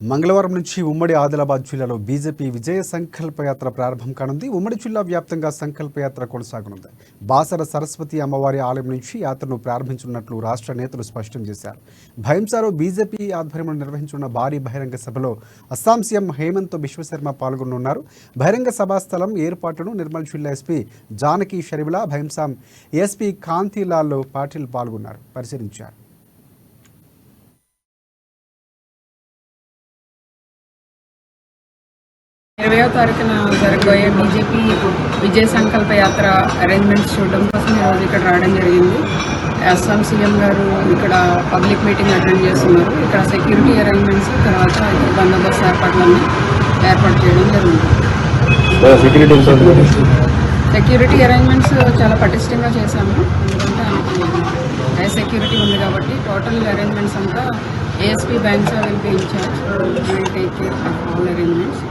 మంగళవారం నుంచి ఉమ్మడి ఆదిలాబాద్ జిల్లాలో బీజేపీ విజయ సంకల్ప యాత్ర ప్రారంభం కానుంది. ఉమ్మడి జిల్లా వ్యాప్తంగా సంకల్ప యాత్ర కొనసాగనుంది. బాసర సరస్వతి అమ్మవారి ఆలయం నుంచి యాత్రను ప్రారంభించనున్నట్లు రాష్ట్ర నేతలు స్పష్టం చేశారు. భైంసాలో బీజేపీ ఆధ్వర్యంలో నిర్వహించనున్న భారీ బహిరంగ సభలో అస్సాం సీఎం హేమంత్ బిశ్వశర్మ పాల్గొనున్నారు. బహిరంగ సభా స్థలం ఏర్పాటును నిర్మల్ జిల్లా ఎస్పీ జానకి షరీబులా, భైంసాం ఎస్పీ కాంతిలాల్ పాటిల్ పరిశీలించారు. 20వ తారీఖున జరగబోయే బీజేపీ విజయ సంకల్ప యాత్ర అరేంజ్మెంట్స్ చూడడం కోసం ఈరోజు ఇక్కడ రావడం జరిగింది. అస్సాం సీఎం గారు ఇక్కడ పబ్లిక్ మీటింగ్ అటెండ్ చేస్తున్నారు. ఇక్కడ సెక్యూరిటీ అరేంజ్మెంట్స్ తర్వాత ఇక్కడ బందోబస్తు ఏర్పాటు చేయడం జరిగింది. సెక్యూరిటీ అరేంజ్మెంట్స్ చాలా పటిష్టంగా చేశాము. ఎందుకంటే హై సెక్యూరిటీ ఉంది కాబట్టి టోటల్ అరేంజ్మెంట్స్ అంతా ASP Banks will be incharge, will take care of all arrangements.